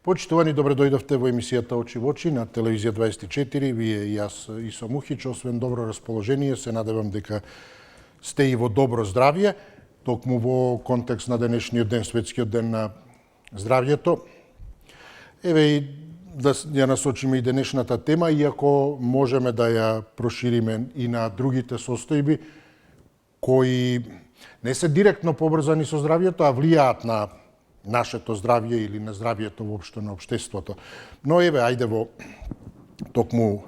Почитувани, добре дојдовте во емисијата Очи во очи на Телевизија 24. Вие и јас, Исо Мухич, освен добро расположение, се надевам дека сте и во добро здравје, токму во контекст на денешниот ден, светскиот ден на здравјето. Еве и да ја насочиме и денешната тема, иако можеме да ја прошириме и на другите состојби кои не се директно поврзани со здравјето, а влијаат на нашето здравје или на здравјето воопшто на општеството. Но еве, ајде токму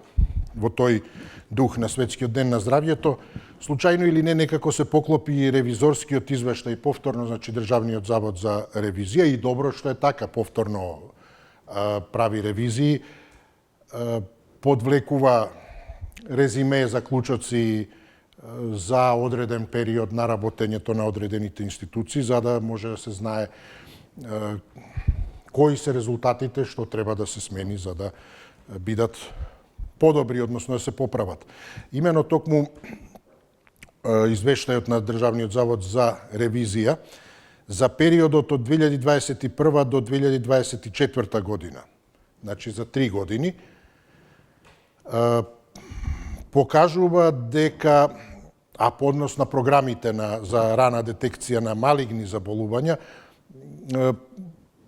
во тој дух на светскиот ден на здравјето, случајно или не, некако се поклопи ревизорскиот извештај повторно, значи Државниот завод за ревизија, и добро што е така, повторно прави ревизии, подвлекува резиме, заклучоци за одреден период на работењето на одредените институции, за да може да се знае кои се резултатите, што треба да се смени за да бидат подобри, односно да се поправат. Имено токму извештајот на Државниот завод за ревизија за периодот од 2021 до 2024 година, значи за 3 години, покажува дека, а по однос на програмите за рана детекција на малигни заболувања,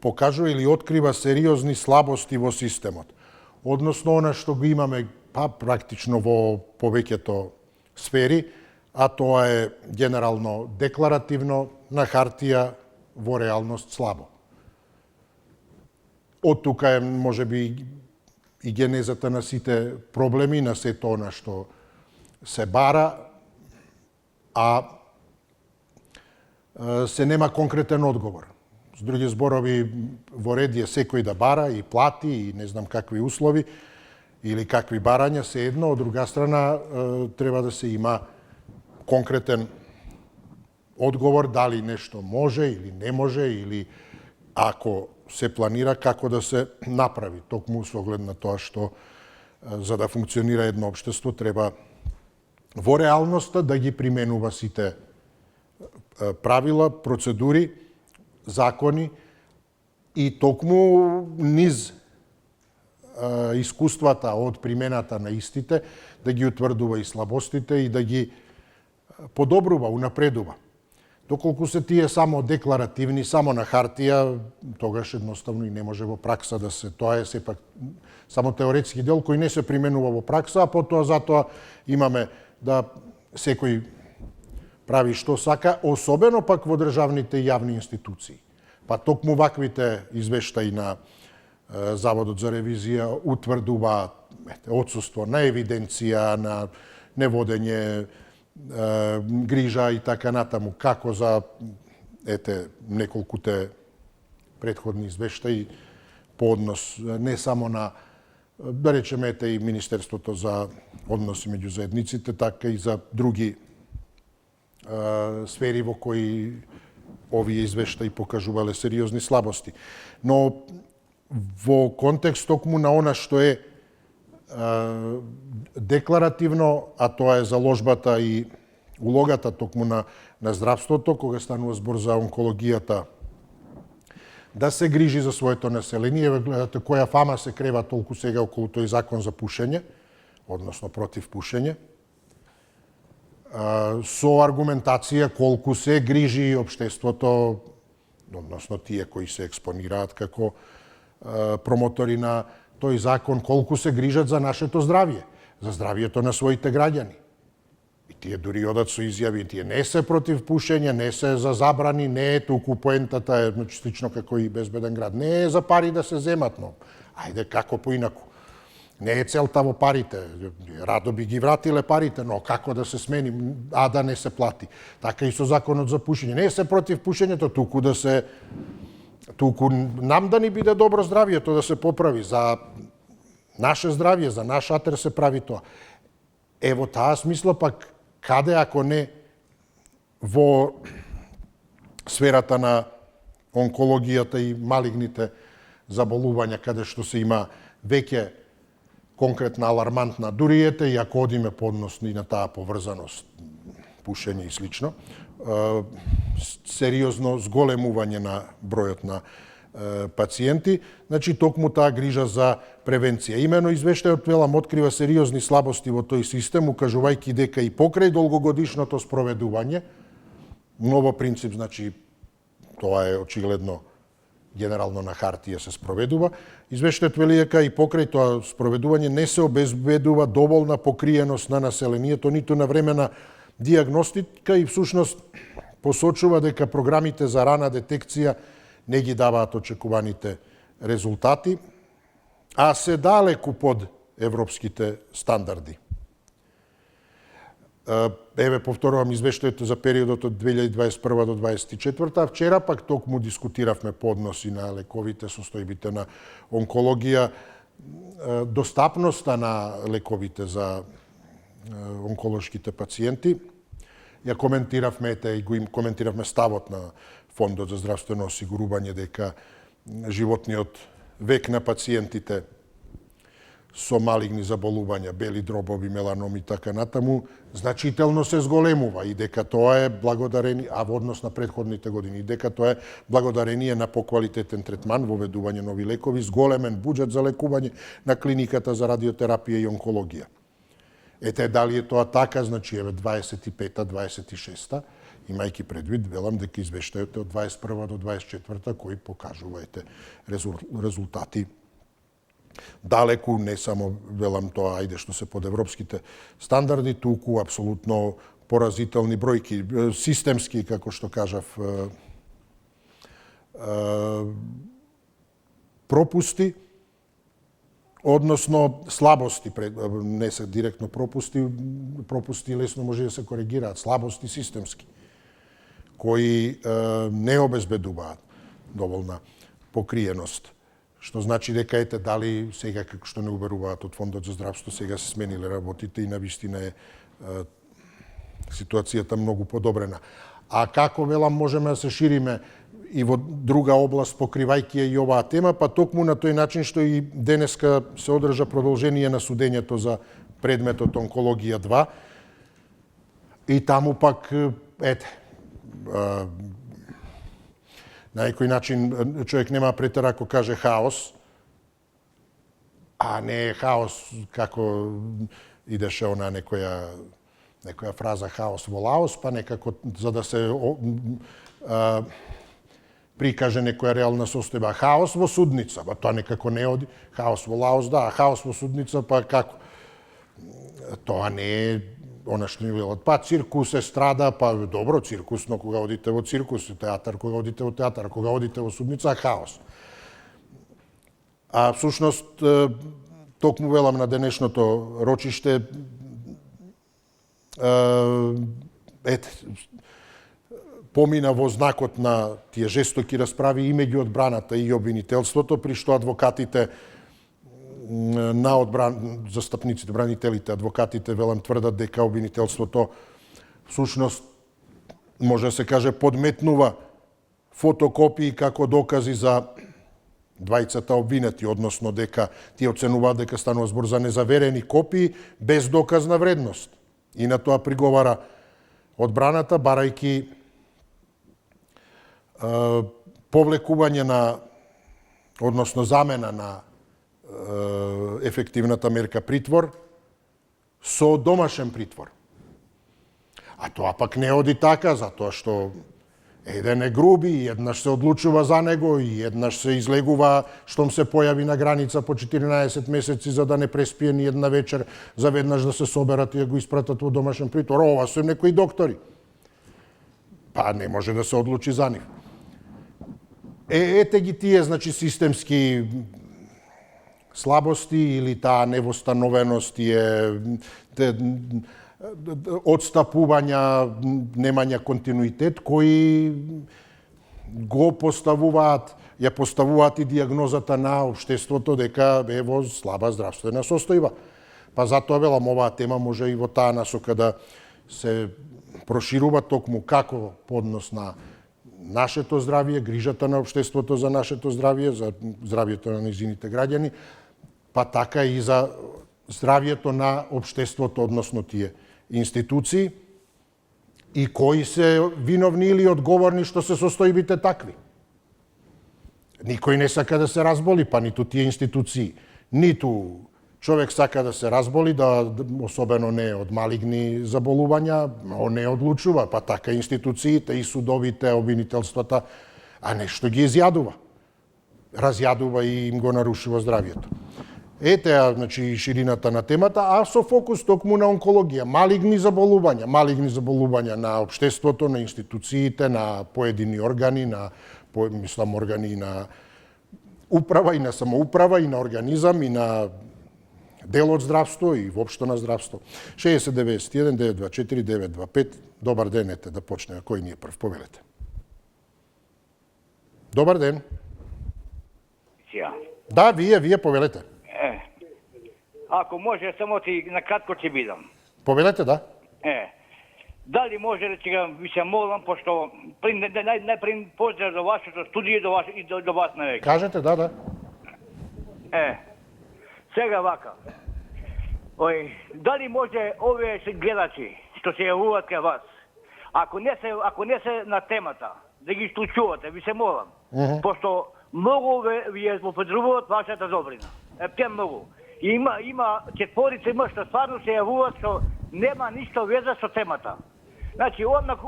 покажува или открива сериозни слабости во системот. Односно, она што го имаме практично во повеќето сфери, а тоа е генерално декларативно, на хартија, во реалност слабо. Од тука е, можеби, и генезата на сите проблеми, на сето она што се бара, а се нема конкретен одговор. С други зборови, во ред е секој да бара и плати и не знам какви услови или какви барања, се едно. Од друга страна, треба да се има конкретен одговор дали нешто може или не може, или ако се планира како да се направи. Токму со оглед на тоа што за да функционира едно општество треба во реалноста да ги применува сите правила, процедури, закони и токму низ искуствата од примената на истите да ги утврдува и слабостите и да ги подобрува, унапредува. Доколку се тие само декларативни, само на хартија, тогаш едноставно и не може во пракса да се, тоа е сепак само теоретски дел кој не се применува во пракса, а потоа затоа имаме да секој прави што сака, особено пак во државните и јавни институции. Па токму ваквите извештаи на Заводот за ревизија утврдуваат отсуство на евиденција, на неводење грижа и така натаму, како за неколкуте претходни извештаи по однос не само на, да речеме, и Министерството за односи меѓу заедниците, така и за други сфери во кои овие извештаи покажувале сериозни слабости. Но во контекст токму на она што е декларативно, а тоа е заложбата и улогата токму на здравството, кога станува збор за онкологијата, да се грижи за своето население. Гледате која фама се крева толку сега околу тој закон за пушење, односно против пушење, со аргументација колку се грижи општеството, односно тие кои се експонираат како промотори на тој закон, колку се грижат за нашето здравје, за здравјето на своите граѓани. И тие дури одат со изјави, тие не се против пушење, не се за забрани, не е туку поентата е слично како и безбеден град. Не е за пари да се земат, но ајде како поинаку. Не е целта во парите, радо би ги вратиле парите, но како да се смени, а да не се плати. Така и со законот за пушење. Не се против пушењето, туку нам да ни биде добро здравјето, да се поправи. За наше здравје, за наш атер се прави тоа. Ево таа смисла пак, каде ако не во сферата на онкологијата и малигните заболувања, каде што се има веќе конкретна алармантна, дури ете, и ако одиме по однос и на таа поврзаност, пушење и слично, сериозно зголемување на бројот на пациенти, значи токму таа грижа за превенција. Имено извештајот, велам, открива сериозни слабости во тој систем, укажувајќи дека и покрај долгогодишното спроведување, ново принцип, значи тоа е очигледно генерално на хартија се спроведува, извештајот вели дека и покрај тоа спроведување не се обезбедува доволна покриеност на населението, ниту на времена диагностика и всушност посочува дека програмите за рана детекција не ги даваат очекуваните резултати, а се далеку под европските стандарди. Еве, повторувам извештајот за периодот од 2021 до 2024, вчера пак токму дискутиравме по односи на лековите, состојбите на онкологија, достапноста на лековите за онколошките пациенти. Ја коментиравме, и го коментиравме ставот на Фондот за здравствено осигурување дека животниот век на пациентите со малигни заболувања, бели дробови, меланоми и така натаму, значително се зголемува и дека тоа е благодарение, а во однос на претходните години, и дека тоа е благодарение на поквалитетен третман, воведување нови лекови, зголемен буџет за лекување на клиниката за радиотерапија и онкологија. Ете, дали е тоа така, значи еве 25-та, 26-та, имајќи предвид, велам дека извештајот од 21 до 24 кои покажува резултати далеку, не само, велам тоа, ајде што се под европските стандарди, туку апсолутно поразителни бројки, системски, како што кажав, пропусти, односно слабости, не се директно пропусти лесно може да се коригираат, слабости системски, кои не обезбедуваат доволна покриеност. Што значи дека ете дали сега како што не уверуваат од Фондот за здравство, сега се смениле работите и навистина е ситуацијата многу подобрена. А како, велам, можеме да се шириме и во друга област покривајќи и оваа тема, па токму на тој начин што и денеска се одржа продолжение на судењето за предметот онкологија 2. И таму пак, ете, на некој начин човек нема претера ако каже хаос, а не е хаос како идеше она некоја фраза хаос во Лаос, па некако за да се прикаже некоја реална состојба. Хаос во судница, па тоа некако не оди. Хаос во Лаос, да, а хаос во судница, па како? Тоа не е она што ни велат. Па циркус е страда, па добро, циркус, но кога одите во циркус, театар, кога одите во театар, кога одите во судница, хаос. А всушност, токму велам на денешното рочиште, помина во знакот на тие жестоки расправи и меѓу одбраната и обвинителството, при што адвокатите на застапниците, бранителите, адвокатите, велам, тврдат дека обвинителството всушност, може да се каже, подметнува фотокопии како докази за двајцата обвинети, односно дека тие оценуваат дека станува збор за незаверени копии без доказна вредност. И на тоа приговара одбраната, барајќи повлекување на, односно замена на ефективната мерка притвор со домашен притвор. А тоа пак не оди така, затоа што еден е груби, еднаш се одлучува за него и еднаш се излегува штом се појави на граница по 14 месеци за да не преспие ни една вечер, за веднаш да се соберат и да го испратат во домашен притвор. Ова се некои доктори. Па не може да се одлучи за нив. Ете ги тие, значи, системски слабости или таа невостановеност одстапувања, немања континуитет, кои го поставуваат, ја поставуваат и диагнозата на општеството дека е во слаба здравствена состојба. Па затоа велам, оваа тема може и во таа насока да се проширува токму како по однос на нашето здравје, грижата на општеството за нашето здравје, за здравјето на нејзините граѓани, па така и за здравјето на општеството, односно тие институции, и кои се виновни или одговорни што се состојбите такви. Никој не сака да се разболи, па ниту тие институции. Ниту човек сака да се разболи, особено не од малигни заболувања, он не одлучува, па така институциите и судовите, обвинителствата, а нешто ги изјадува. Разјадува и им го нарушува здравието. Ете, значи, ширината на темата, а со фокус токму на онкологија, малигни заболувања на општеството, на институциите, на поедини органи, мислам органи на управа и на самоуправа и на организам и на дел од здравство и воопшто на здравство. 6091 924 925. Добар ден, ете да почне. Кој ни е прв? Повелете. Добар ден. Да, вие повелете. Ако може, само ти накратко ќе бидам. Повелете, да. Дали може да ви се молам, пошто најпред поздрав до вашето студио и до вас навеќе. Кажете, да. Сега вака. Дали може овие гледачи што се јавуваат кај вас, ако не се на темата, да ги исклучувате, ви се молам. Пошто многу ви ја злоупотребуваат вашата добрина. Те многу. Има четворица што стварно се јавуваат што нема ништо веза со темата. Значи, однак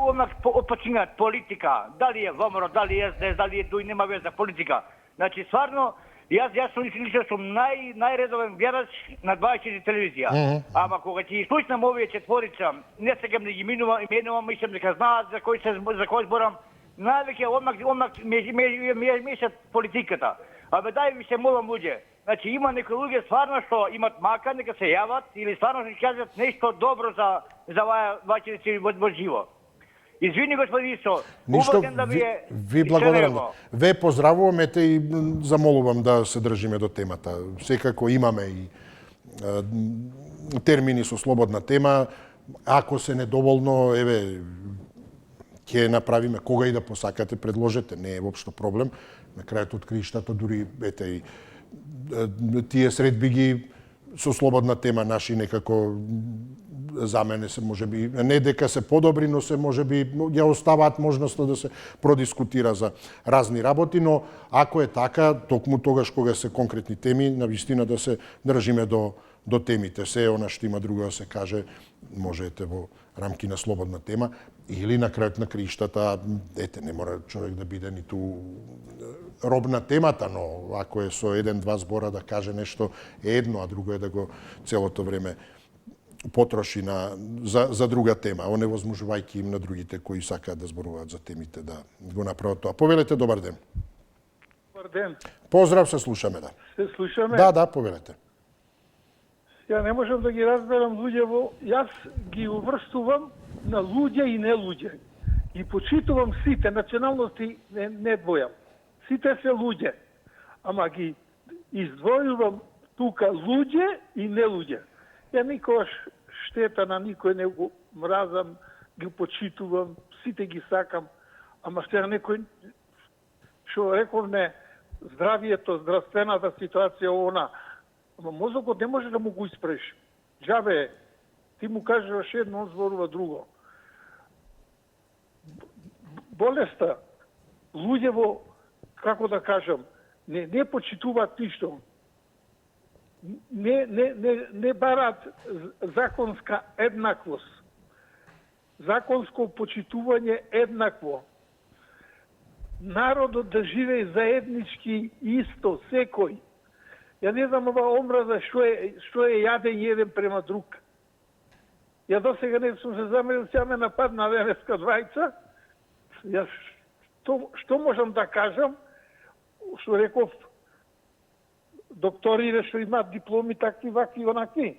починаат политика, дали е ВМРО, дали е СДС, дали е ДУИ, нема веза, политика. Значи, стварно, јас лично сум најредовен гледач на 24 телевизија. Ама кога ќе слушнам овие четворица, не сегам да ги именувам, мислам дека знаат за кој зборам, највеќе одмак мешат политиката. Абе дај ви се молам луѓе. Значи има некои луѓе стварно што имат мака, нека се јават или стварно ќе кажат нешто добро за ваќерици во живо. Извини господин Исо, убавен да ви благодарам. Ве поздравувам ете и замолувам да се држиме до темата. Секако имаме и термини со слободна тема. Ако се недоволно, ќе направиме кога и да посакате, предложете, не е воопшто проблем. На крајот од криштата дури и тие средби ги со слободна тема наши некако за мене се можеби не дека се подобри, но се можеби ја оставаат можноста да се продискутира за разни работи, но ако е така, токму тогаш кога се конкретни теми, навистина да се држиме до темите. Се она што има друго да се каже, можете во рамки на слободна тема или на крајот на криштата, не мора човек да биде ниту роб на темата, но ако е со еден-два збора да каже нешто едно, а друго е да го целото време потроши за друга тема, оневозможувајќи им на другите кои сакаат да зборуваат за темите да го направат тоа. Повелете, добар ден. Добар ден. Поздрав, се слушаме, да. Се слушаме? Да, повелете. Ја не можам да ги разберам луѓево, јас ги уврстувам на луѓе и не луѓе. И почитувам сите националности, не двојам. Сите се луѓе. Ама ги издвојувам тука луѓе и не луѓе. Ја никогаш штета на никој не го мразам, ги почитувам, сите ги сакам. Ама сега некој, што рековне, здравието, здравствената ситуација она, ама мозокот не може да му го испреш. Джабе, ти му кажеш едно, он зборува друго. Болеста, луѓево, како да кажам, не почитуваат ништо. Не барат законска еднаквост. Законско почитување еднакво. Народот да живее заеднички исто, секој. Ја не знам ова омраза што е јаден еден према друг. Ја досега не сум се замерил, сега ме нападна венеска двајца. Јас што можам да кажам? Што реков, докторите што имаат дипломи такви, вакви, онакви.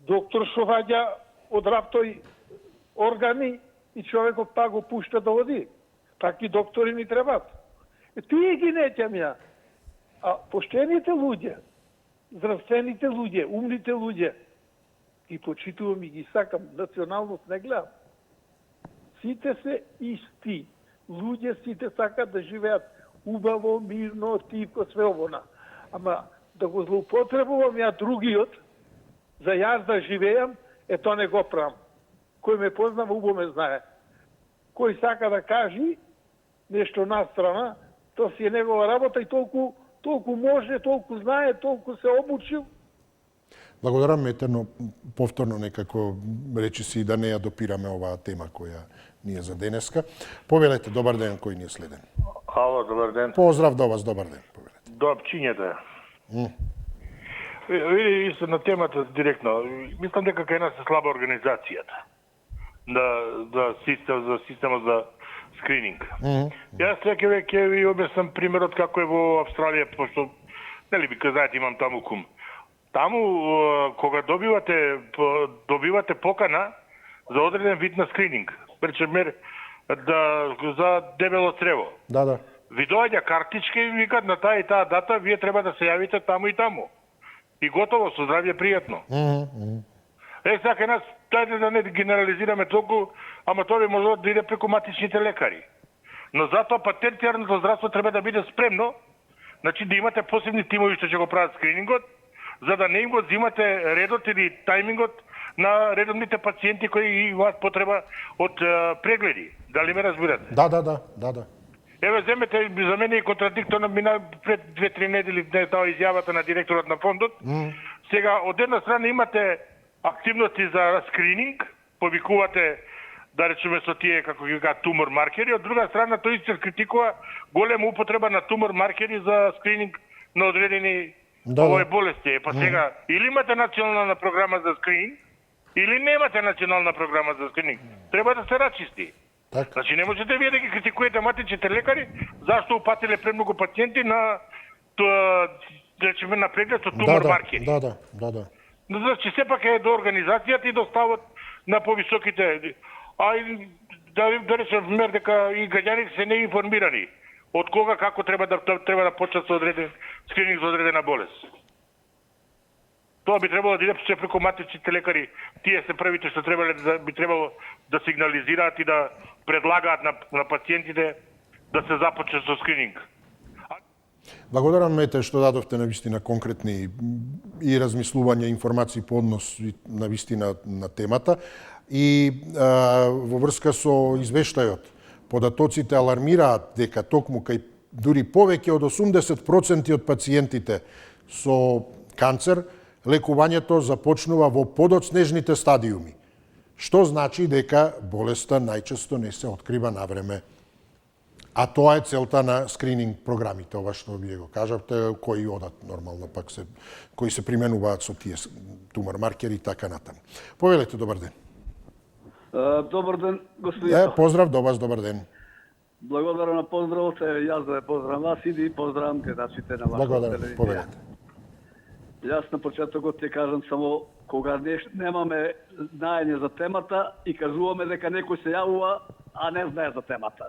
Доктор што ваѓа од раптој органи и човекот па го пушта да оди. Такви доктори ни требат. Тие ги неќам ја. А поштените луѓе, здравствените луѓе, умните луѓе, ги почитувам и ги сакам, националност не гледам. Сите се исти. Луѓе сите сакат да живеат убаво, мирно, тивко, све овона. Ама да го злоупотребувам ја другиот, за јас да живеам, тоа не го правам. Кој ме познава, убаво ме знае. Кој сака да кажи нешто настрана, Тоа си е негова работа и толку може, толку знае, толку се обучил. Благодарам, Мете, но повторно некако речи си да не ја допираме оваа тема која ни е за денеска. Повелете, добар ден, кој ни е следен. Ало, добар ден. Поздрав до вас, добар ден. Повелете. До пчињата. Види, исто на темата директно. Мислам дека кај нас е слаба организацијата за системот за скрининг. Јас ќе ви објаснам примерот како е во Австралија, пошто нели би знаете имам таму кум. Таму кога добивате покана за одреден вид на скрининг, причемер за дебело црево. Да. Ви доаѓа картичка и викат на таа и таа дата вие треба да се јавите таму и таму. И готово, со здравје пријатно. Сега кај нас, дајте да не генерализираме толку, ама тоа би можело да иде преку матичните лекари. Но затоа терцијарното здравство треба да биде спремно, значи да имате посебни тимови што ќе го прават скринингот, за да не им го земате редот или тајмингот на редовните пациенти кои имаат потреба од прегледи. Дали ме разбирате? Да. Еве, земете, за мене е контрадикторно, мина пред 2-3 недели таа изјавата на директорот на фондот. Сега, од една страна имате активности за скрининг, повикувате, да речеме со тие, како ги кажа, тумор маркери, од друга страна тој се критикува голема употреба на тумор маркери за скрининг на одредени овој болести. Па сега, или имате национална програма за скрининг, или немате национална програма за скрининг. Треба да се рачисти. Так. Значи не можете вие да ги критикувате матичните лекари зашто упатиле премногу пациенти на на преглед со тумор маркери. Да. Значи сепак е до организацијата и до ставот на повисоките. Да речем мер дека и граѓаните се неинформирани од кога како треба да почнат со одреден скрининг за одредена болест. Тоа би требало да иде преку матичните лекари. Тие се првите што би требало да сигнализираат и да предлагаат на пациентите да се започне со скрининг. Благодарам, Мете, што дадовте на вистина конкретни и размислувања, информации по однос на вистина на темата. И во врска со извештајот, податоците алармираат дека токму кај дури повеќе од 80% од пациентите со канцер, лекувањето започнува во подоцнежните стадиуми, што значи дека болеста најчесто не се открива на време. А тоа е целта на скрининг програмите, ова што вие го кажавте, кои одат нормално пак кои се применуваат со тие тумор маркери и така натаму. Повелете, добар ден. Добар ден, господин. Поздрав до вас, добар ден. Благодарам на поздравот, јас да поздравам вас и поздравам гледачите на вашата телевизија. Благодарам, повелете. Јас на почетокот ќе кажам само кога немаме знаење за темата и кажуваме дека некој се јавува, а не знае за темата.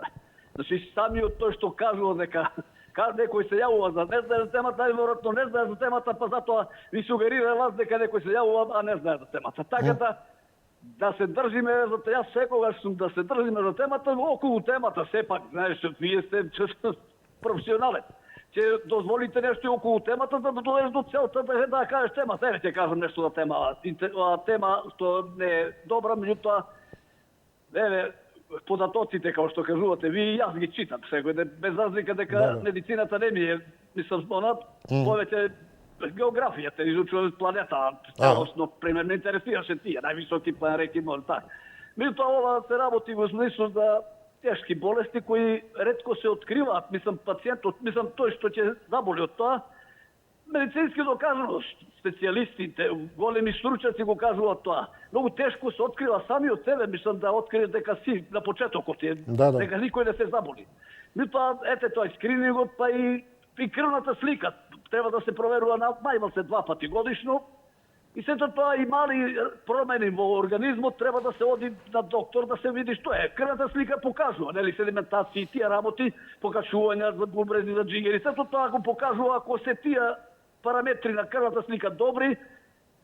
Значи самиот тој што кажува дека некој се јавува за не знае за темата, и веројатно не знае за темата, па затоа ви сугерира вас дека некој се јавува, а не знае за темата. Така да се држиме, затоа јас секогаш сум да се држиме за темата, околу темата сепак, знаеш, вие сте професионалец. Ќе дозволите нешто и околу темата, за да дојдеш до целта да кажеш темата. Еве ќе кажам нешто за тема. Тема што не е добра, меѓутоа, еве, податоците, како што кажувате, ви и јас ги читам секој ден, без разлика дека медицината не ми е, мислам, повеќе географијата, изучувам планета, целосно, пример, не интересираше тие, највисоки планети, така. Меѓутоа, ова се работи во смислу за тешки болести кои ретко се откриваат, мислам, пациентот, мислам, тој што ќе заболи од тоа, медицински докажано, специјалистите, големи стручњаци го кажуваат тоа. Многу тешко се открива сами од себе, мислам да открие дека си на почетокот е, дека никој не се заболи. Меѓутоа, ете тој скринингот, па и крвната слика треба да се проверува најмалку 2 пати годишно. И сето тоа и мали промени во организмот треба да се оди на доктор да се види што е. Крвната слика покажува, нели, седиментација и тие работи, покажувања за бубрези, за джигери, сето тоа го покажува ако се тие параметри на крвната слика добри,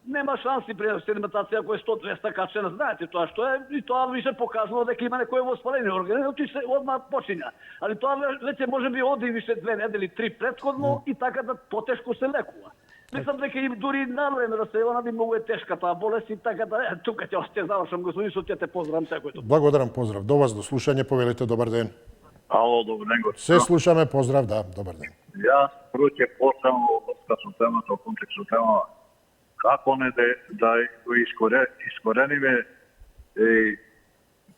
нема шанси при седиментација ако е 100-200 качена, знаете тоа што е, и тоа више покажува дека има некој воспаление организмот и се одма почиња. Али тоа веќе можеби оди више 2 недели, 3 претходно и така да потешко се лекува. Мислам дека им дури навреме да се онади многу е тешка таа болест и така да тука ќе завршам, господин, со ќе те поздравам секој. Благодарам, поздрав до вас, до слушање, повелете, добар ден. Ало, добар ден, Се слушаме, поздрав, да, добар ден. Јас прво ќе почнам во врска со темата, во контекст со тема, како не да го искорениме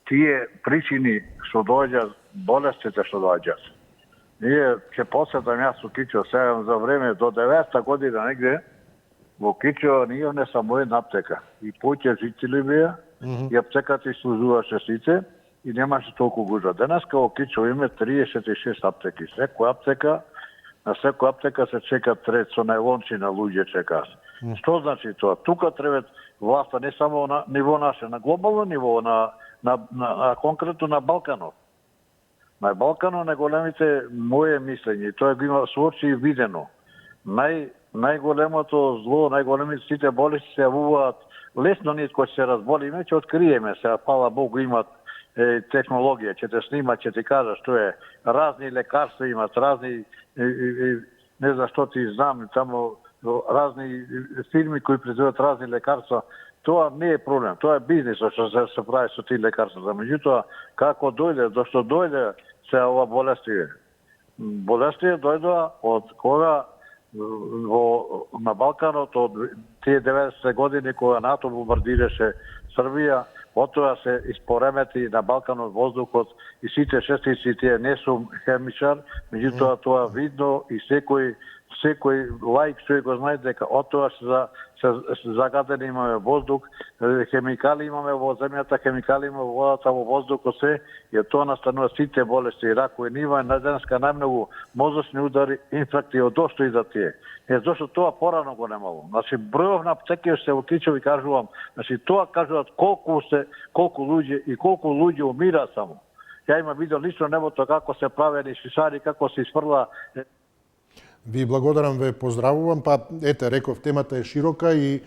тие причини што доаѓаат, болестите што доаѓаат. Ние ќе посетам јас во Кичо сега за време до 9-та година негде, во Кичо ние не само една аптека. И поќе жители беа, и аптеката служуваше сите, и немаше толку гужва. Денеска во Кичо има 36 аптеки. На секоја аптека се чека трет со најлончи на луѓе чекаат. Што значи тоа? Тука треба власта не само на ниво наше, на глобално ниво, конкретно на Балканот. На Балканот на големите моје мислење, тоа го има соочи и видено. Најголемото зло, најголемите сите болести се јавуваат лесно, ние кои се разболиме, ќе откриеме се, фала Богу имат технологија, ќе те снимат, ќе ти кажа што е. Разни лекарства имат, разни, не знам што ти знам, таму разни фирми кои произведуваат разни лекарства. Тоа не е проблем, тоа е бизнисот што се прави со тие лекарства. Меѓутоа, како дојде, зашто дојде се ова болести? Болести дојдоа од кога на Балканот од тие 90 години кога НАТО бомбардираше Србија, потоа се испоремети на Балканот воздухот и сите честици тие не сум хемичар, меѓутоа тоа видно и секој лаик што го знае дека од тоа се загадени имаме воздух, хемикали имаме во земјата, хемикали имаме во водата, во воздухот се, и тоа настанува сите болести, ракови нива, на денеска најмногу мозочни удари, инфаркти, од што и за тие. Зашто тоа порано го немало. Значи, бројов на аптеки се во Кичо ви кажувам, значи тоа кажуваат колку луѓе и колку луѓе умираат само. Ја има видео лично небото како се правени шишари, како се изфрла. Ви благодарам, ве поздравувам. Па, ете, реков, темата е широка и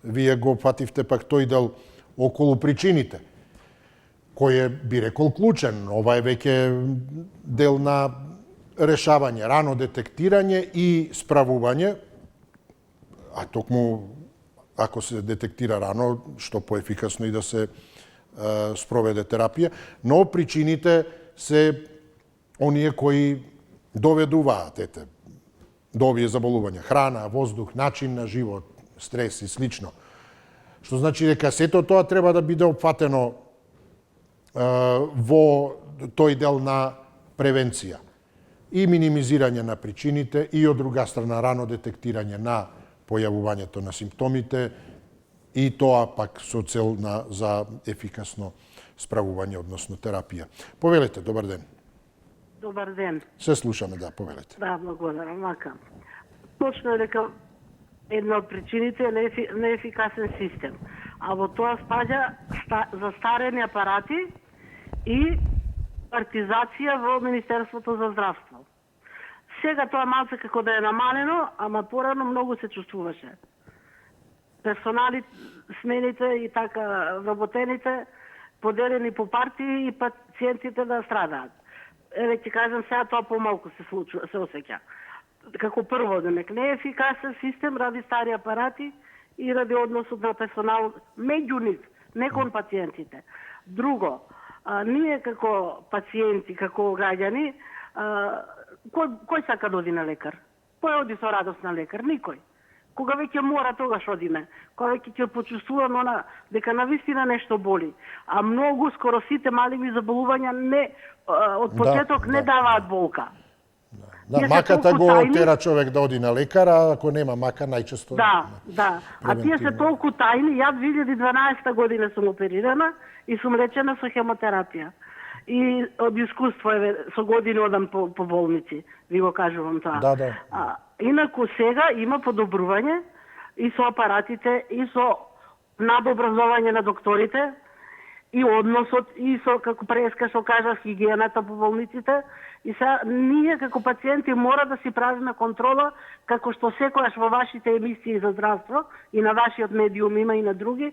вие го фативте пак тој дел околу причините, кој е, би рекол, клучен. Ова е веќе дел на решавање, рано детектирање и справување, а токму ако се детектира рано, што поефикасно и да се спроведе терапија, но причините се оние кои доведуваат, ете, до овие заболувања, храна, воздух, начин на живот, стрес и слично. Што значи дека сето тоа треба да биде опфатено во тој дел на превенција и минимизирање на причините и од друга страна рано детектирање на појавувањето на симптомите и тоа пак со цел за ефикасно справување, односно терапија. Повелете, добар ден. Добар ден. Се слушаме, да, повелете. Да, благодарам, вака. Точно е дека една од причините е неефикасен систем. А во тоа спаѓа застарени апарати и партизација во Министерството за здравство. Сега тоа малце како да е намалено, ама порано многу се чувствуваше. Персонали, смените и така вработените, поделени по партии и пациентите да страдаат. Еве ќе кажам сега тоа помалку се осеќа. Како прво, демек, не е ефикасен систем ради стари апарати и ради односот на персонал меѓу нив, не кон пациентите. Друго, ние како пациенти, како граѓани, кој сака да оди на лекар? Кој оди со радост на лекар? Никој. Кога веќе мора, тогаш одиме. Кога веќе ќе почувствуваме дека навистина нешто боли. А многу, скоро сите малими заболувања од почеток не даваат болка. Да, маката го тера човек да оди на лекар, а ако нема мака, најчесто... Да. А тие се толку тајни. Јас 2012 година сум оперирана и сум лечена со хемотерапија. И од искуство, со години одам по болници, ви го кажувам тоа. Да. Инаку сега има подобрување и со апаратите, и со надобразување на докторите, и односот, и со, како преска што кажав, хигиената по болниците. И сега ние како пациенти мора да си правиме контрола, како што секојаш во вашите емисии за здравство и на вашиот медиум има и на други,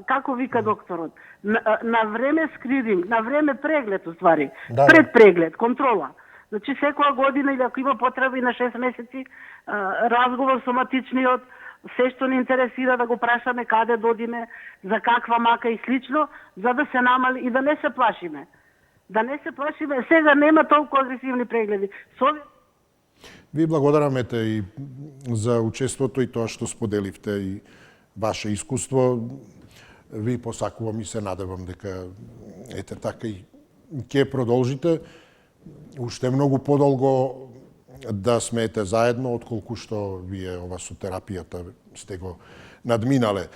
како вика докторот, на време скрининг, на време преглед, уствари, пред преглед, контрола. Значи, секоја година или ако има потреба и на 6 месеци, разговор со матичниот, се што ни интересира да го прашаме каде додиме, за каква мака и слично, за да се намали и да не се плашиме. Да не се плашиме, сега нема толку агресивни прегледи. Ви благодараме и за учеството и тоа што споделивте и ваше искуство. Ви посакувам и се надевам дека ете така и ќе продолжите уште многу подолго да смеете заедно, отколку што вие ова со терапијата сте го надминале.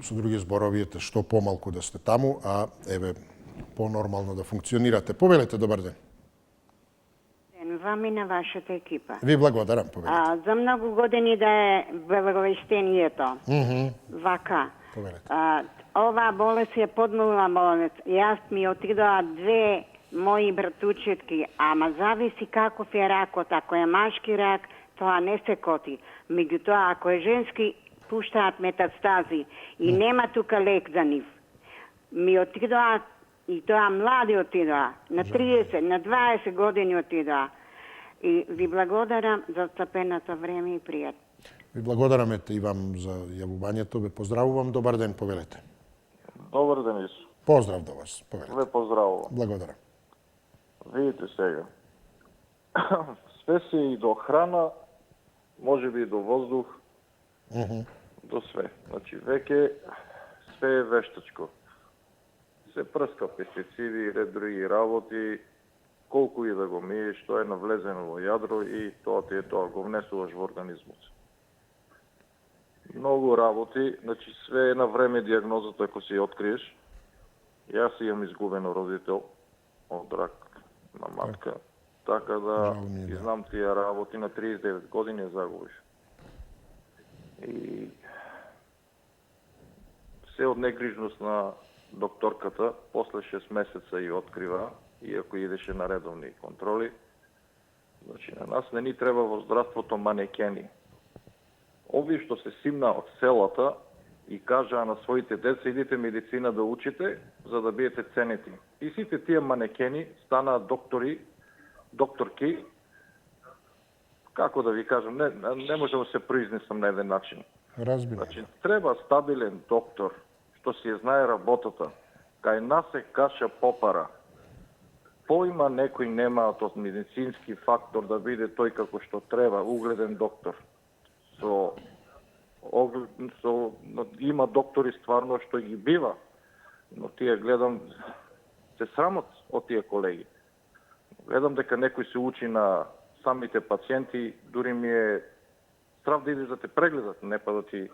Со други зборови, што помалку да сте таму, а еве по-нормално да функционирате. Повелете, добар ден. Вам и на вашата екипа. Ви благодарам, повелете. За многу години да е благовестението. Вака. Повелете. Ова болест е подмила болест. Јас ми отидоа 2 мои братучетки, ама зависи каков е ракот. Ако е машки рак, тоа не се коти. Меѓутоа, ако е женски, пуштаат метастази и нема тука лек за нив. Ми отидоа, и тоа млади отидоа, на 30, на 20 години отидоа. И ви благодарам за стапеното време и пријатно. Ви благодараме и вам за јавувањето. Ве поздравувам. Добар ден, повелете. Добар ден, Исо. Поздрав до вас, повелете. Ве поздравувам. Благодарам. Видите сега. Све се и до храна, може би и до воздух, до све. Значи, веќе све е вештачко. Се прска пестициди и ред други работи, колку и да го миеш, што е навлезено во јадро и тоа ти е тоа, го внесуваш во организмот. Многу работи, значи све е на време диагнозата ако си ја откриеш. Јас имам изгубено родител од рак на матка, така да и знам тие работи, на 39 години ја загубиш. И се од негрижност на докторката, после 6 месеца ја открива, иако идеше на редовни контроли. Значи, на нас не ни треба во здравството манекени. Ови што се симна од селата и кажаа на своите деца, идите медицина да учите, за да биете ценети. И сите тие манекени станаат доктори, докторки, како да ви кажам, не можам да се произнесам на еден начин. Разбирам. Значи, треба стабилен доктор, што си знае работата. Кај нас е каша попара. Поима некој немаат од медицински фактор да биде тој како што треба, угледен доктор. Има доктори стварно што ги бива, но тие гледам се срамот од тие колеги. Гледам дека некој се учи на самите пациенти, дури ми е страв да иде да те прегледат, не па да ти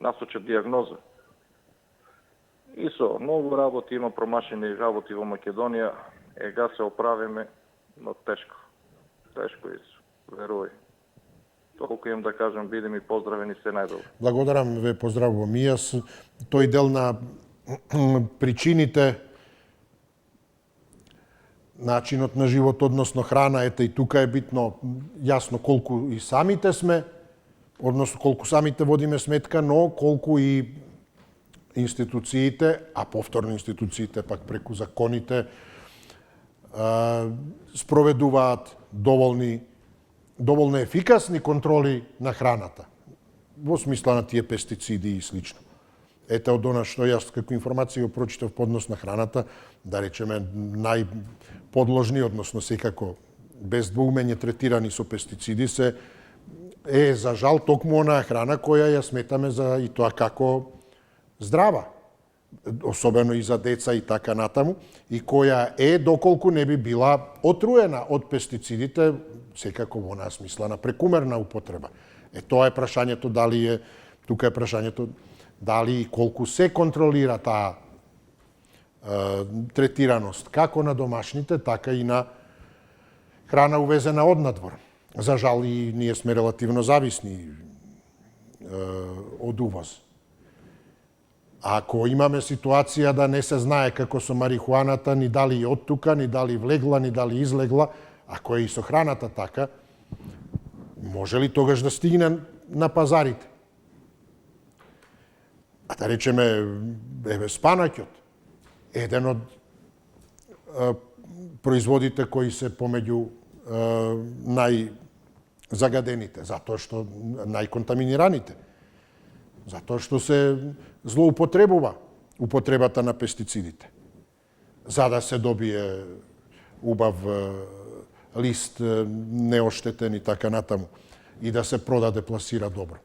насочат диагноза. И со многу работи, има промашени работи во Македонија, ега се оправиме, но тешко. Тешко, Исо, верувај. Толку имам да кажам, биде ми поздравени, се најдобро. Благодарам, ве поздравувам и јас. Тој дел на причините, начинот на живот, односно храна, ете и тука е битно јасно колку и самите сме, односно колку самите водиме сметка, но колку и институциите, а повторно институциите пак преку законите, спроведуваат доволно ефикасни контроли на храната, во смисла на тие пестициди и слично. Ете од она што јас како информација го прочитав по однос на храната, да речеме најподложни, односно секако без двоумење третирани со пестициди се за жал токму онаа храна која ја сметаме за и тоа како здрава, особено и за деца и така натаму, и која е доколку не би била отруена од пестицидите, секако во онаа смисла на прекумерна употреба. Тоа е прашањето дали е, тука е прашањето дали и колку се контролира таа третираност, како на домашните, така и на храна увезена од надвор. За жал и ние сме релативно зависни од увоз. Ако имаме ситуација да не се знае како со марихуаната, ни дали од тука, ни дали влегла, ни дали излегла, ако е и со храната така, може ли тогаш да стигне на пазарите? А да речеме, спанаќот, еден од производите кои се помеѓу најзагадените, затоа што најконтаминираните, затоа што се злоупотребува употребата на пестицидите. за да се добие убав лист, неоштетен и така натаму, и да се продаде, пласира добро.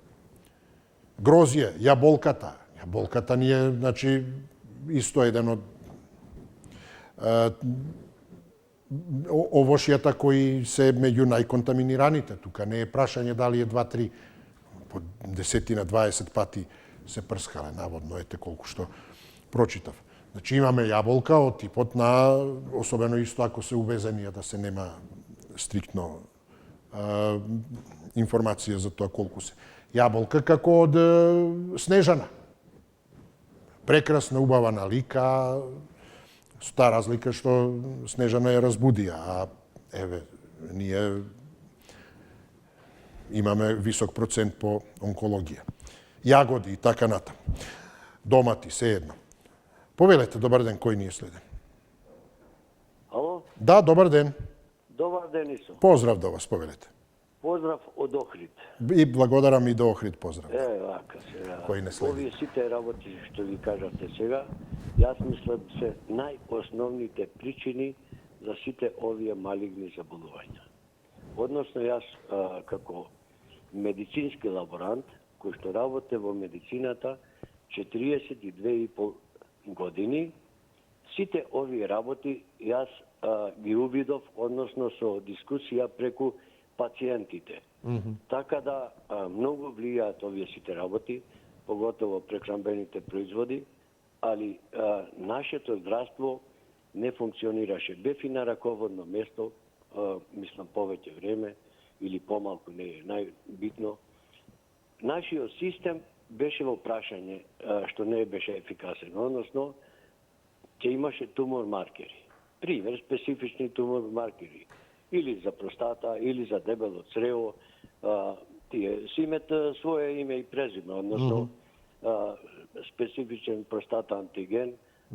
Грозје, јаболката. Јаболката ни е, значи, исто еден од овошјата кои се меѓу најконтаминираните. Тука не е прашање дали е 2-3, по 10-20 пати се прскале, наводно, ете колку што прочитав. Значи имаме јаболка од типот на, особено исто ако се увезени, да се нема стриктно информација за тоа колку се. Јаболка како од Снежана. Прекрасна, убава налика, со таа разлика што Снежана ја разбудија, а еве, ние имаме висок процент по онкологија. Јагоди и така натаму. Домати, се едно. Повелете, добар ден, кој ни е следен? Ало? Да, добар ден. Добар ден, Исо. Поздрав до вас, повелете. Поздрав од Охрид. И благодарам и до Охрид поздрав. Вака сега. Кој не следи? Овие сите работи што ви кажате сега, јас мислам се најосновните причини за сите овие малигни заболувања. Односно јас како медицински лаборант кој што работе во медицината 42,5 години, сите овие работи јас ги увидов, односно со дискусија преку пациентите. Така да многу влијаат овие сите работи, поготово прехранбените производи, али нашето здравство не функционираше. Бев и на раководно место, мислам повеќе време или помалку, не е најбитно. Нашиот систем беше во прашање што не беше ефикасен, односно ќе имаше тумор маркери. Пример, специфични тумор маркери. Или за простата, или за дебело црево. Тие си имат своје име и презиме, односно специфичен простата антиген,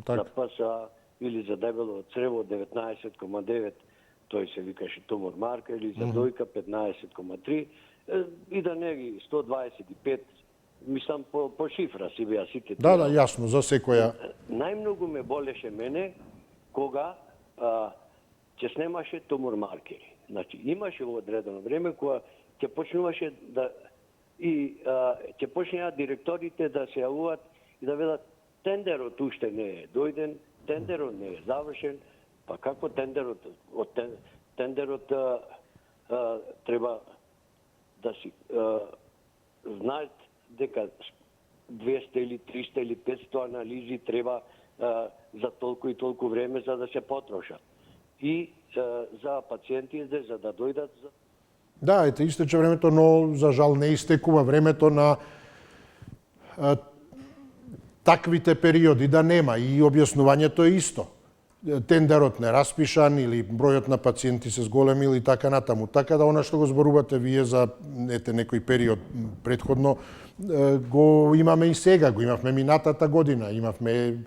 за ПСА или за дебело црево 19,9, тој се викаше тумор маркер, или за дојка 15,3, и да не ги 125, мислам по шифра си беа сите. Да, јасно, за секоја. Најмногу ме болеше мене кога ќе снемаше тумор маркери. Значи, имаше во одредено време кога ќе почнуваше да и ќе почнеа директорите да се јавуваат и да велат тендерот уште не е дојден, тендерот не е завршен, па како тендерот? Од тендерот треба да си знаат дека 200 или 300 или 500 анализи треба за толку и толку време за да се потрошат. И за пациентите за да дојдат за... Да, ете, истече времето, но за жал не истекува времето на таквите периоди да нема и објаснувањето е исто. Тендерот не распишан или бројот на пациенти се зголемил и така натаму. Така да она што го зборувате вие за некој период предходно го имаме и сега, го имавме минатата година, имавме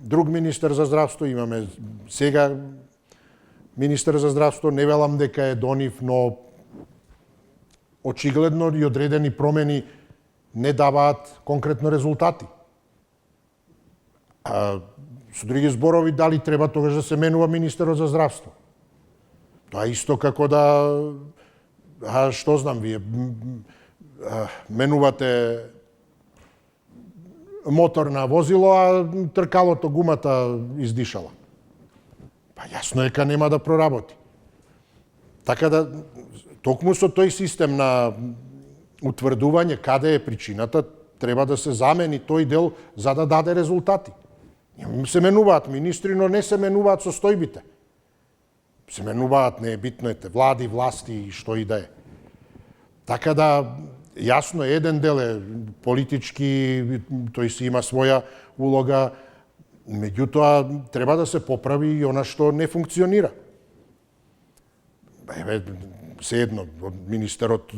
друг министер за здравство, имаме сега министер за здравство, не велам дека е донив, но очигледно и одредени промени не даваат конкретно резултати. Со други зборови, дали треба тогаш да се менува министерот за здравство? Тоа исто како да, што знам, вие менувате моторна возило, а тркалото, гумата издишала. Па јасно е дека нема да проработи. Така да, токму со тој систем на утврдување каде е причината, треба да се замени тој дел за да даде резултати. Се менуваат министри, но не се менуваат состојбите. Се менуваат, не е битно ете, влади, власти и што и да е. Така да, јасно, еден дел е политички, тој си има своја улога, меѓутоа треба да се поправи и она што не функционира. Еве, седно, министерот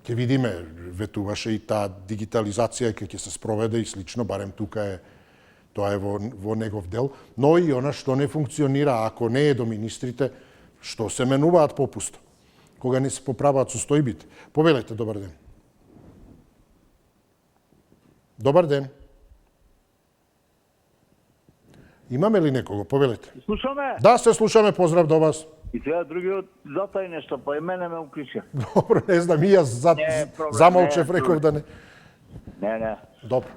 ќе видиме, ветуваше и таа дигитализација ќе се спроведе и слично, барем тука е, тоа е во негов дел, но и она што не функционира, ако не е до министрите, што се менуваат попусто, кога не се поправаат состојбите. Повелете, добар ден. Добар ден. Имаме ли некого? Повелете. Слушаме. Да, се слушаме, поздрав до вас. И сега другиот затај нешто, па и мене ме уклучи. Добро, не знам, и јас проблем, замолчев, не, реков да не. Не. Добро.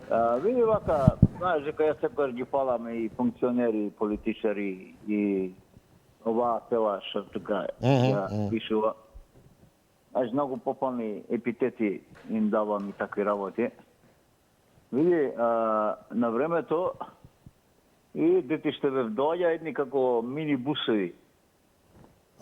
Види вака, знаеш дека јас секојаш ги фаламе и функционери, и политичари, и оваа цела што тука ја пишува. Знаеш, многу попални епитети им давам и такви работи. Види, на времето и детиште бе доаѓа едни како мини бусови.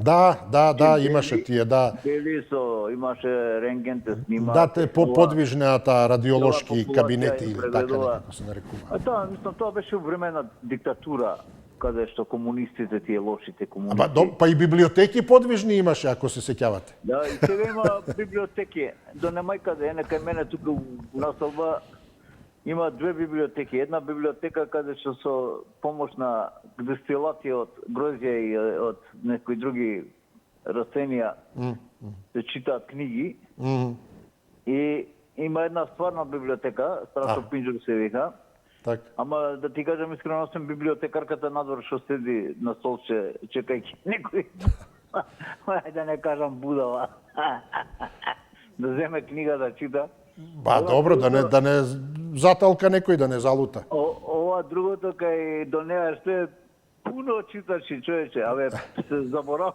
Да, имаше тие, да. Бели имаше рентген, те снима. Да, те подвижната радиолошки кабинети или така некако се нарекува. Тоа, мислам, тоа беше време на диктатура, каде што комунистите, тие лошите комунисти. Па и библиотеки подвижни имаше, ако се сеќавате. Да, и сега има библиотеки. До немај каде, кај мене тука на Салба има две библиотеки. Една библиотека каде што со помош на дестилација од грозје и од некои други растенија се читаат книги. И има една стварна библиотека, Страшо Пинџур се вика. Так. Ама да ти кажам искрено, сум библиотекарката надвор што седи на столче чекајќи некој. Да не кажам будала. Да земе книга да чита. Ба, добро, да не заталка некој, да не залута. Ова другото кај до неа што е пуно читачи, човече, се заборава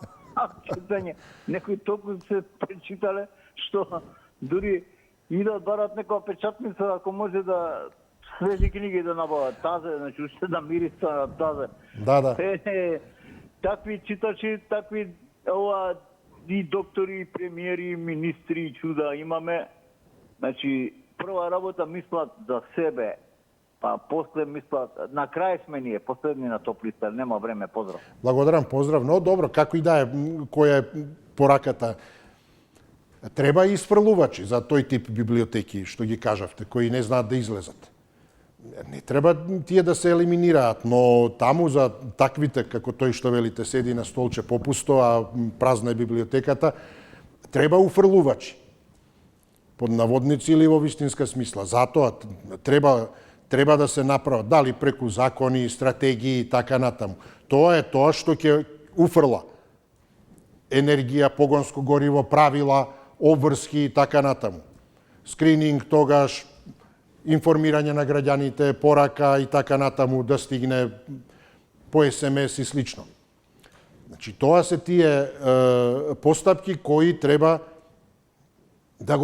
читање. Некои толку се пречитале, што дури идат барат некоја печатница, ако може да свежи книги да набават тазе, значи уште да мириса на тазе. Да. Такви читачи, такви и доктори, и премиери, и министри, и чуда имаме. Значи, прва работа мислат за себе, па после мислат, на крај сме ние, последни на топ листа, нема време, поздрав. Благодарам, поздрав, но добро, како и да е, која е пораката. Треба и испрлувачи за тој тип библиотеки, што ги кажавте, кои не знаат да излезат. Не треба тие да се елиминираат, но таму за таквите, како тој што велите, седи на столче попусто, а празна е библиотеката, треба уфрлувачи. Под наводници или во вистинска смисла. Затоа треба да се направат, дали преку закони, стратегии и така натаму. Тоа е тоа што ќе уфрла енергија, погонско гориво, правила, обврски и така натаму. Скрининг тогаш, информирање на граѓаните, порака и така натаму да стигне по СМС и слично. Значи, тоа се тие постапки кои треба на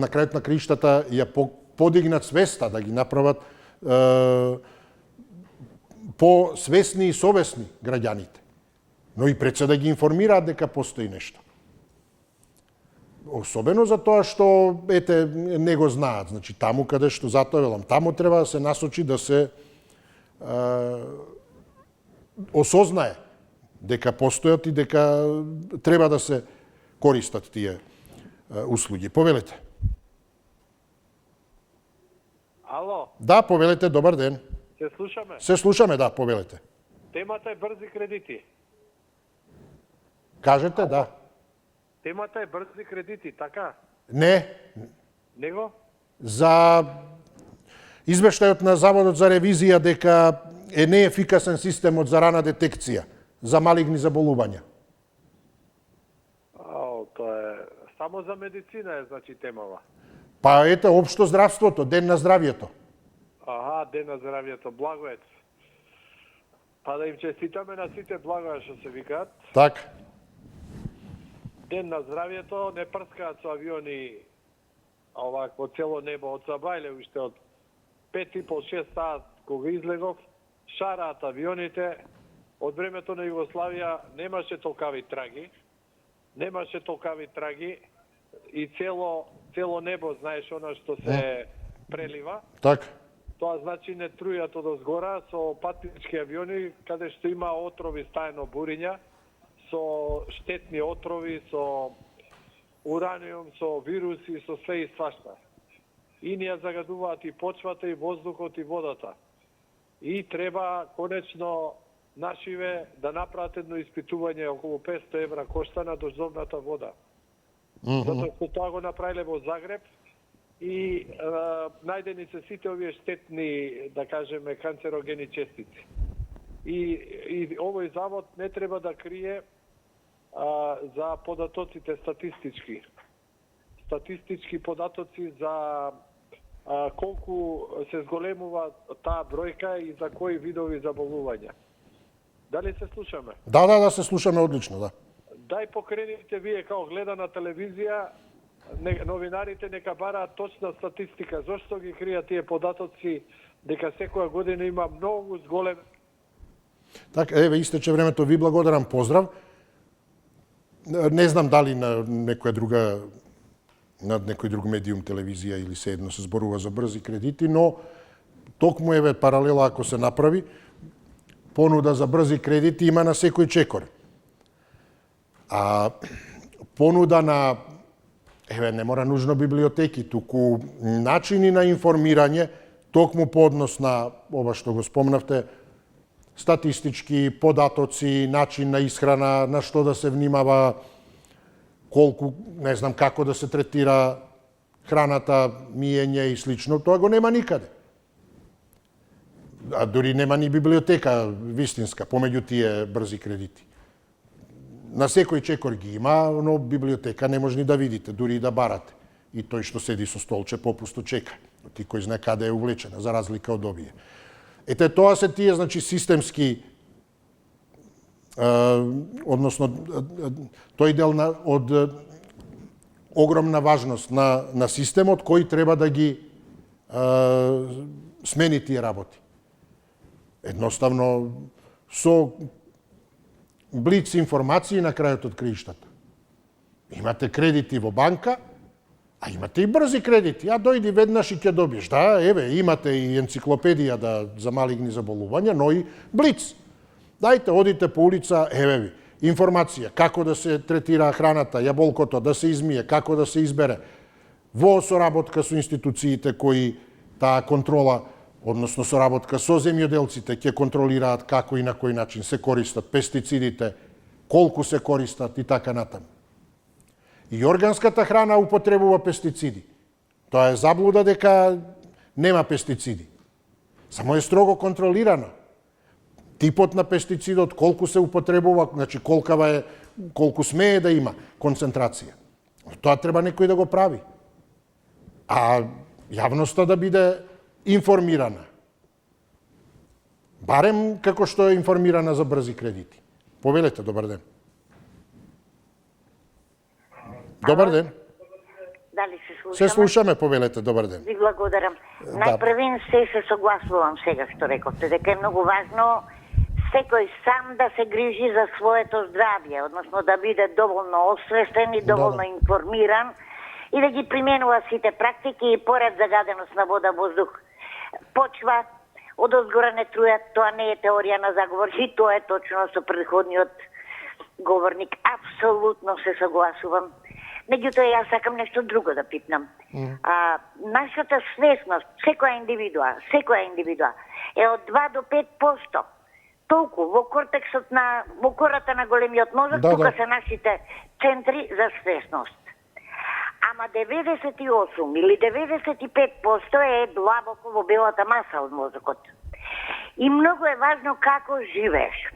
крајот на криштата ја подигнат свеста, да ги направат посвесни и совесни граѓаните. Но и пред се да ги информираат дека постои нешто. Особено за тоа што, не го знаат. Значи, таму каде што, затоа велам, таму треба да се насочи, да се осознае дека постојат и дека треба да се користат тие услуги. Повелете. Ало? Да, повелете, добар ден. Се слушаме? Се слушаме, да, повелете. Темата е брзи кредити. Кажете, да. Темата е брзи кредити, така? Не. Него? За извештајот на Заводот за ревизија дека е неефикасен системот за рана детекција за малигни заболувања. Тоа е само за медицина е, значи, темава. Па ете, општо здравството, ден на здравието. Ден на здравието, благоет. Па да им честитаме на сите благоја што се викаат. Так. Ден на здравието, не прскаат со авиони по цело небо од Сабајле, уште од 5,5-6 саат кога излегов, шараат авионите. Од времето на Југославија немаше толкави траги. И цело небо, знаеш, она што се прелива. Так. Тоа значи не трујат од озгора со патнички авиони, каде што има отрови стајно буриња, со штетни отрови, со ураниум, со вируси, со све и свашта. И ние загадуваат и почвата, и воздухот, и водата. И треба конечно нашиве да направат едно испитување, околу 500 евра кошта на дождовната вода. Затоа што тоа го направиле во Загреб и најдени се сите овие штетни, да кажеме, канцерогени честици. И овој завод не треба да крие за податоците статистички. Статистички податоци за колку се зголемува таа бројка и за кои видови заболувања. Дали се слушаме? Да, се слушаме одлично, да. Дај покрените вие као гледана телевизија, новинарите нека бараат точна статистика. Зошто ги кријат тие податоци дека секоја година има многу зголем... Така, еве, истече времето, ви благодарам, поздрав. Не знам дали на некоја друга, на некој друг медиум, телевизија или се едно се зборува за брзи кредити, но токму еве паралела ако се направи, понуда за брзи кредити има на секој чекор. А понуда на, еве, не мора нужно библиотеки, туку начини на информирање, токму по однос на ова што го спомнавте, статистички, податоци, начин на исхрана, на што да се внимава, колку, не знам како да се третира храната, миење и слично, тоа го нема никаде. А дури нема ни библиотека вистинска помеѓу тие брзи кредити. На секој чекор ги има, но библиотека не може ни да видите, дури и да барате. И тој што седи со столче попусто чека. Ти кој знае каде е увлечена, за разлика од овие. Ете, тоа се тие, значи, системски, односно, тој дел од огромна важност на системот, кој треба да ги смени тие работи. Едноставно, со блиц информации на крајот од краиштата. Имате кредити во банка, а имате и брзи кредити. А дојди веднаш и ќе добиеш. Да, еве, имате и енциклопедија за малигни заболувања, но и блиц. Дајте, одите по улица, еве ви, информација, како да се третира храната, јаболкото, да се измие, како да се избере. Во соработка со институциите кои таа контрола, односно соработка со земјоделците, ќе контролираат како и на кој начин се користат пестицидите, колку се користат и така натаму. И органската храна употребува пестициди. Тоа е заблуда дека нема пестициди. Само е строго контролирана. Типот на пестицидот, колку се употребува, значи колку смее да има концентрација. Тоа треба некој да го прави. А јавноста да биде информирана. Барем како што е информирана за брзи кредити. Повелете, добар ден. Добар ден. Дали се слушаме? Се слушаме, повелете, добар ден. Ви благодарам. Најпрвен се согласувам сега што рековте, дека е многу важно секој сам да се грижи за своето здравје, односно да биде доволно освестен и доволно информиран и да ги применува сите практики и поред загаденост на вода, воздух, почва, од озгора не трујат, тоа не е теорија на заговор, и тоа е точно со предходниот говорник. Апсолутно се согласувам. Меѓутоа, јас сакам нешто друго да питнам. Нашата свесност, секоја индивидуа е од 2 до 5%. Толку во кортексот во кората на големиот мозок, тука се нашите центри за свесност. Ама 98 или 95% е длабоко во белата маса од мозокот. И многу е важно како живееш.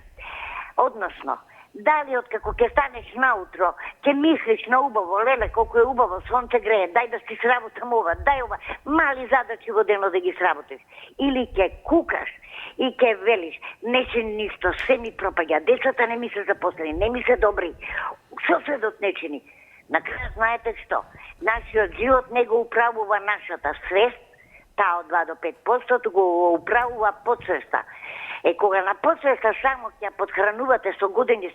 Односно, дали откако ќе станеш наутро, ќе мислиш на убаво, леле, колку е убаво, сонце грее, дај да си сработам ова, дај ова, мали задачи во денот да ги сработиш. Или ќе кукаш и ќе велиш, не се ништо, се ми пропаѓа, децата не ми се запослени, не ми се добри, соседот не чини. На крај знаете што? Нашиот живот не го управува нашата свест, таа од 2 до 5%, го управува подсвеста. Кога на подсвеста само ќе подхранувате со години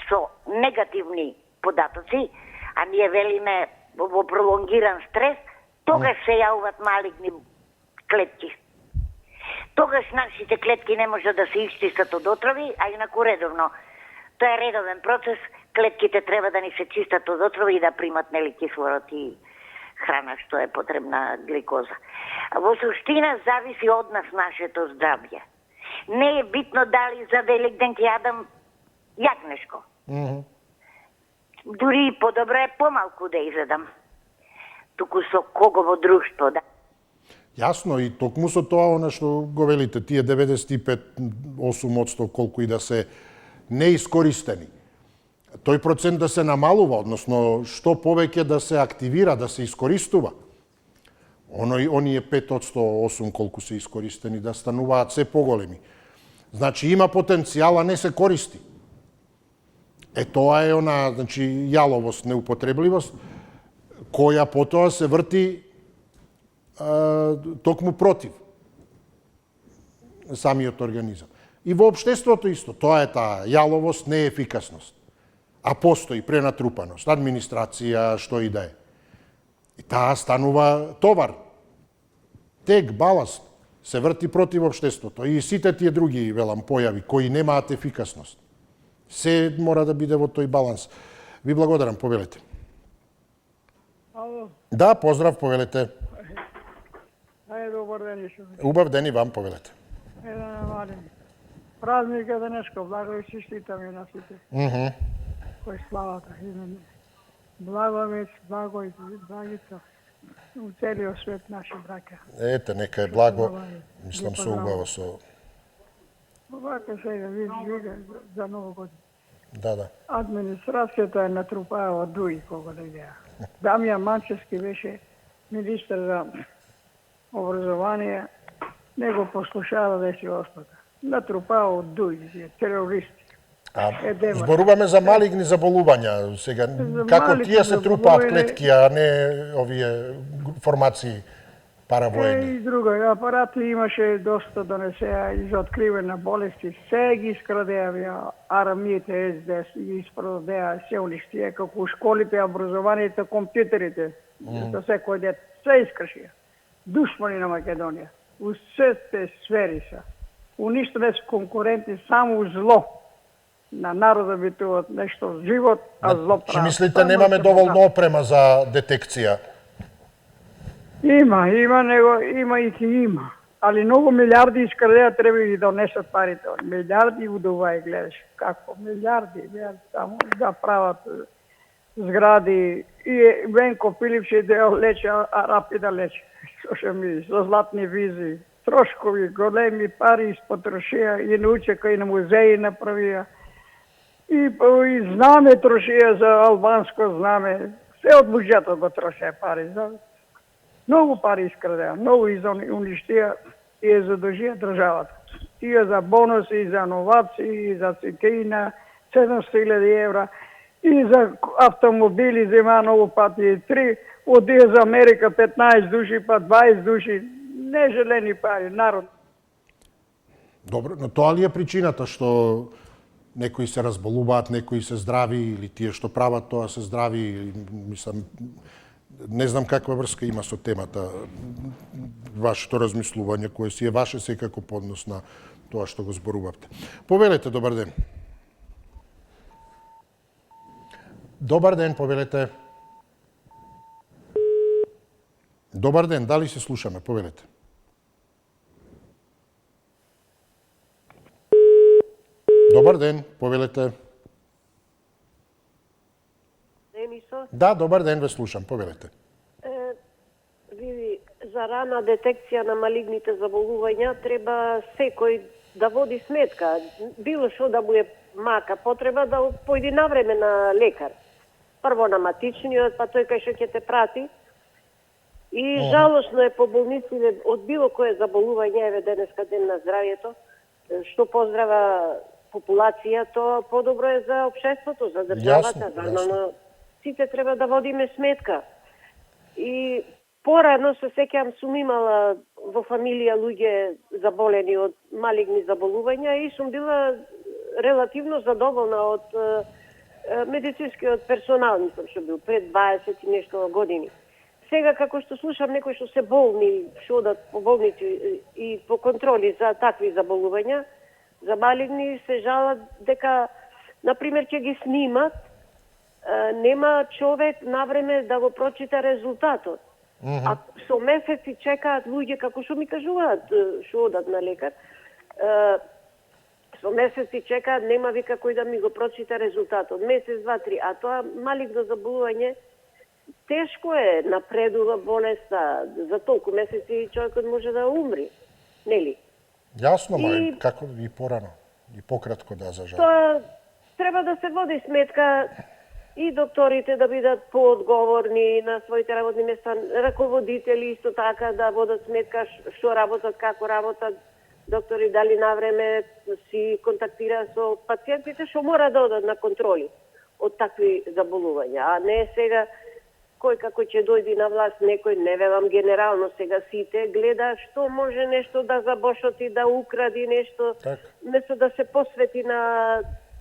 со негативни податоци, а ние велиме во пролонгиран стрес, тогаш се јавуваат малигни клетки. Тогаш нашите клетки не може да се исчистат од отрови, а инаку редовно. Тоа е редовен процес, клетките треба да ни се чистат од отрови и да примат кислород и храна што е потребна, гликоза. Во суштина зависи од нас нашето здравје. Не е битно дали за Великден ќе јадам јагнешко. Дури и подобро е помалку да изедам. туку со когово друштво, да. Јасно, и токму со тоа она што го велите, тие 95-8% колку и да се неискористени. Тој процент да се намалува, односно што повеќе да се активира, да се искористува. Оние 5%, колку се искористени, да стануваат се поголеми. Значи има потенцијал, а не се користи. Тоа е она, значи, јаловост, неупотребливост, која потоа се врти токму против самиот организам. И во општеството исто, тоа е таа јаловост, неефикасност. А постои пренатрупаност, администрација, што и да е. И таа станува товар, тег, баласт, се врти против општеството. И сите тие други, велам, појави, кои немаат ефикасност. Се мора да биде во тој баланс. Ви благодарам, повелете. Ало? Да, поздрав, повелете. Ајде, добар ден, Ишо. Убав ден и вам, повелете. Еден намален. Празник е денешко, благо и честитаме на сите. Кој славата, благовест, благо и благица у целиот свет наши браќа. Ете, нека е благо, мислам со убаво со... Овака сега, вига за Нова година. Да. Администрацијата е натрупаела дуи кога да идеа. Дамјан Манчевски беше министр за образование, него послушава да си оспата. Натрупао дуи, терористи. Зборуваме за малигни заболувања сега. Како тие се трупаат клетки, а не овие формации паравоени? И друго, апарати имаше доста донесеа и за откривање на болести. Се ги искрадеа арамиите, СДС, ги испрадеа се уништија, како у школите, образованието, компјутерите, за секој дет, се искршија. Душмани на Македонија. У сите сфери са. Уништени се конкуренти само зло. На народа битуваат нешто живот, а зло прават. Чи мислите немаме доволно опрема за детекција? Има, има и ќе има. Али многу милиарди искрадеа треба да донесат парите. Милиарди удова и гледаш како милиарди само да прават згради. И Венко Филипше да лече, Арапи да лече. Слушам ми, со златни визи, трошкови, големи пари испотрошија и научека и на музеи направија. И знаме трошија за албанско знаме. Се од буџетот го трошија пари. Многу пари искрадеа, многу уништија и ја задолжија државата. Тие за бонуси, и за новации, и за цитеина, 700.000 евра, и за автомобили зема многу пати 3, одија за Америка 15 души, па 20 души, нежелени пари, народ. Добро, но тоа ли е причината што некои се разболуваат, некои се здрави, или тие што прават тоа се здрави, или, мислам, не знам каква врска има со темата, вашето размислување, кое си е ваше секако поднос на тоа што го зборувавте. Повелете, добар ден. Добар ден, повелете. Добар ден, дали се слушаме? Повелете. Добар ден, повелете. Да, добар ден, ве слушам, повелете. Види, за рана детекција на малигните заболувања треба секој да води сметка. Било што да му е мака потреба да појди навреме на лекар. Прво на матичниот, па тој кај што ќе те прати. И жалосно е по болниците од било кое заболување, еве денеска ден на здравјето, што поздрава популација, тоа подобро е за општеството, за државата, за сите треба да водиме сметка. И порано се сеќавам сум имала во фамилија луѓе заболени од малигни заболувања и сум била релативно задоволна од медицинскиот персонал, мислам што бил пред 20 и нешто години. Сега како што слушам некои што се болни, што одат по болници и по контроли за такви заболувања, за малигни се жалат дека, например, ќе ги снимат, нема човек навреме да го прочита резултатот. А со месеци чекаат луѓе, како што ми кажуваат, што одат на лекар, со месеци чекаат, нема вика кој да ми го прочита резултатот. Месец, два, три. А тоа малигно заболување тешко е, напредува болеста, за толку месеци човекот може да умри, нели? Јасно, ма И- како и порано, и пократко да за жал. Тоа треба да се води сметка и докторите да бидат поодговорни на своите работни места, раководители исто така да водат сметка што работат, како работат, доктори дали навреме си контактира со пациентите што мора да одат на контроли од такви заболувања, а не сега кој како ќе дојде на власт, некој, не велам генерално сега сите, гледа што може нешто да забошоти, да укради нешто, место да се посвети на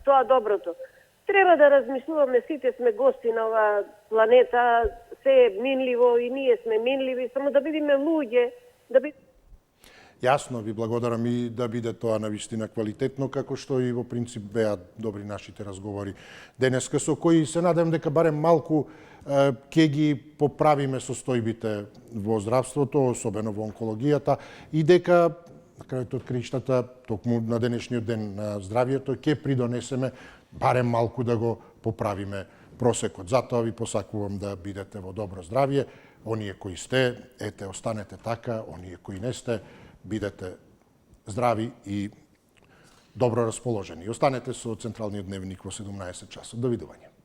тоа доброто. Треба да размислуваме, сите сме гости на оваа планета, се е минливо и ние сме минливи, само да бидеме луѓе, да бидеме Јасно, ви благодарам и да биде тоа навистина квалитетно, како што и во принцип беа добри нашите разговори денеска, со кои се надевам дека барем малку ќе ги поправиме состојбите во здравството, особено во онкологијата, и дека на крајот од краиштата, токму на денешниот ден на здравието, ќе придонесеме барем малку да го поправиме просекот. Затоа ви посакувам да бидете во добро здравје. Оние кои сте, ете, останете така, оние кои не сте, бидете здрави и добро расположени. Останете со Централниот дневник во 17 часот. Довидување.